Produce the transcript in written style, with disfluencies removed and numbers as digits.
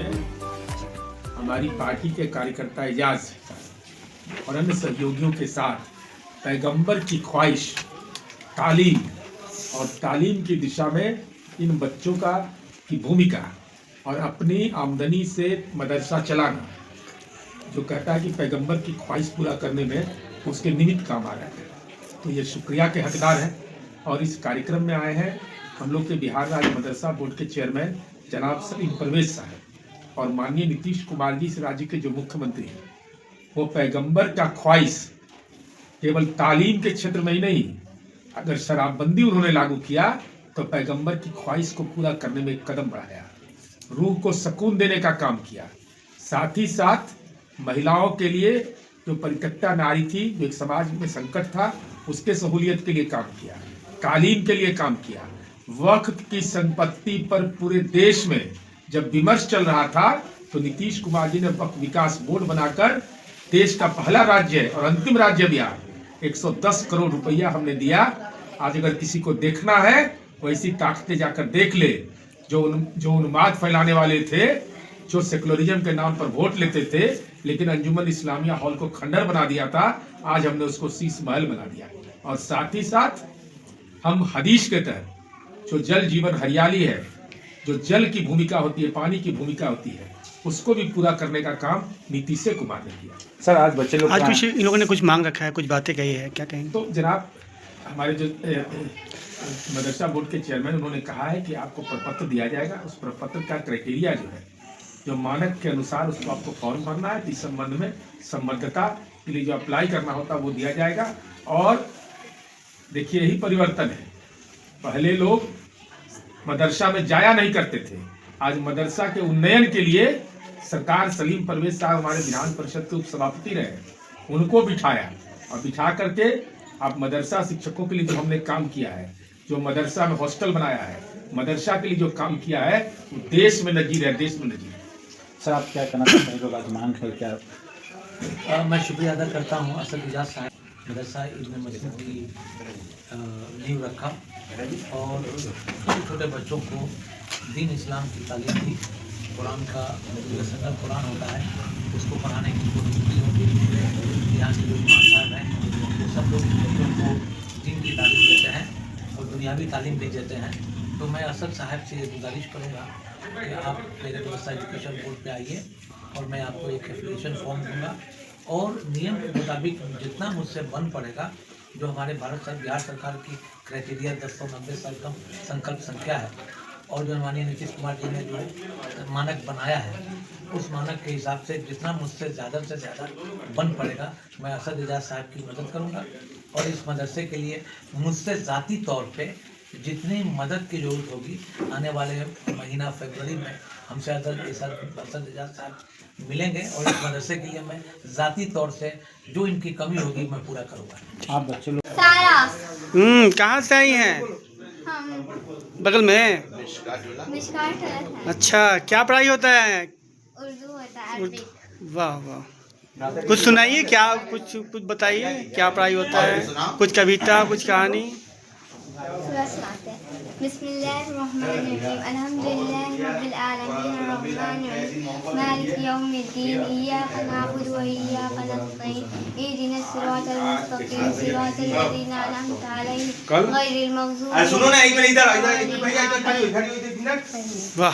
में हमारी पार्टी के कार्यकर्ता एजाज और अन्य सहयोगियों के साथ पैगंबर की ख्वाहिश तालीम और तालीम की दिशा में इन बच्चों की भूमिका और अपनी आमदनी से मदरसा चलाना जो कहता है कि पैगंबर की ख्वाहिश पूरा करने में उसके निमित्त काम आ रहा है। तो ये शुक्रिया के हकदार हैं और इस कार्यक्रम में आए हैं हम लोग के बिहार राज्य मदरसा बोर्ड के चेयरमैन जनाब सलीम परवेज साहब और माननीय नीतीश कुमार जी इस राज्य के जो मुख्यमंत्री हैं। वो पैगंबर का ख्वाहिश केवल तालीम के क्षेत्र में ही नहीं, अगर शराबबंदी उन्होंने लागू किया तो पैगंबर की ख्वाहिश को पूरा करने में एक कदम बढ़ाया, रूह को सुकून देने का काम किया। साथ ही साथ महिलाओं के लिए जो परित्यक्ता नारी थी, जो एक समाज में संकट था, उसके सहूलियत के लिए काम किया, तालीम के लिए काम किया। वक्त की संपत्ति पर पूरे देश में जब विमर्श चल रहा था तो नीतीश कुमार जी ने वक्त विकास बोर्ड बनाकर देश का पहला राज्य और अंतिम राज्य बिहार 110 करोड़ रुपया हमने दिया। आज अगर किसी को देखना है वैसी ताकतें जाकर देख ले जो उन्माद फैलाने वाले थे, जो सेकुलरिज्म के नाम पर वोट लेते थे लेकिन अंजुमन इस्लामिया हॉल को खंडर बना दिया था, आज हमने उसको शीश महल बना दिया। और साथ ही साथ हम हदीस के तहत जो जल जीवन हरियाली है, जो जल की भूमिका होती है, पानी की भूमिका होती है, उसको भी पूरा करने का काम नीतीश कुमार ने किया। सर आज बच्चे लोग आज कुछ इन लोगों ने कुछ मांग रखा है, कुछ बातें कही है, क्या कहेंगे? तो जनाब हमारे जो मदरसा बोर्ड के चेयरमैन उन्होंने कहा है कि आपको प्रपत्र दिया जाएगा। उस प्रपत्र का क्राइटेरिया जो है, जो मानक के अनुसार उसको आपको फॉर्म भरना है। इस संबंध में संबद्धता के लिए जो अप्लाई करना होता है वो दिया जाएगा। और देखिए यही परिवर्तन है, पहले लोग मदरसा में जाया नहीं करते थे, आज मदरसा के उन्नयन के लिए सरकार सलीम परवेज साहब हमारे विधान परिषद के उपसभापति रहे, उनको बिठाया और बिठा करके आप मदरसा शिक्षकों के लिए जो हमने काम किया है, जो मदरसा में हॉस्टल बनाया है, मदरसा के लिए जो काम किया है, वो देश में नजीर है, देश में नजीर है। सर आप क्या कहना चाहते हैं? लोग आज मांग है क्या? मैं शुक्रिया अदा करता हूँ असद एजाज साहब, मदरसा इब्न मजहब की नींव रखा और छोटे छोटे बच्चों को दीन इस्लाम की तालीम दी। कुरान का जो संगत कुरान होता है उसको पढ़ाने की कोशिश की होगी। यहाँ के जो इमाम साहब हैं वो सब लोग बच्चों को दीन की तालीम देते हैं और दुनियावी तालीम भी देते हैं। तो मैं असद साहब से गुजारिश करूँगा कि आप मेरे मदरसा एजुकेशन बोर्ड पे आइए और मैं आपको एक एप्लीकेशन फॉर्म दूँगा और नियम के मुताबिक जितना मुझसे बन पड़ेगा, जो हमारे बिहार सरकार की क्राइटेरिया 1090 से कम संकल्प संख्या है और जो माननीय नीतीश कुमार जी ने जो मानक बनाया है, उस मानक के हिसाब से जितना मुझसे ज़्यादा से ज़्यादा बन पड़ेगा मैं असद एजाज साहब की मदद करूंगा। और इस मदरसे के लिए मुझसे ज़ाती तौर पे जितनी मदद की ज़रूरत होगी आने वाले महीना फरवरी में हमसे असद एजाज साहब मिलेंगे और इस मदरसे के लिए मैं ज़ाती तौर से जो इनकी कमी होगी मैं पूरा करूँगा। आप बच्चे लोग कहाँ से आई हैं? बगल में। अच्छा, क्या पढ़ाई होता है? उर्दू होता है, अरबिक। वाह वाह, कुछ सुनाइए, क्या कुछ बताइए, क्या पढ़ाई होता है? कुछ कविता, कुछ कहानी? सूरह सुनाते हैं। बिस्मिल्लाहिर्रहमानिर्रहीम, अल्हम्दुलिल्लाहि रब्बिल आलमीन, अर्रहमानिर्रहीम, मालिक यौमिद्दीन, इय्याका नअबुदु व इय्याका नस्तईन, इहदिनस सिरातल मुस्तकीम, सिरातल लज़ीना अनअमता अलैहिम, गैरिल मग़ज़ूबि अलैहिम। वाह।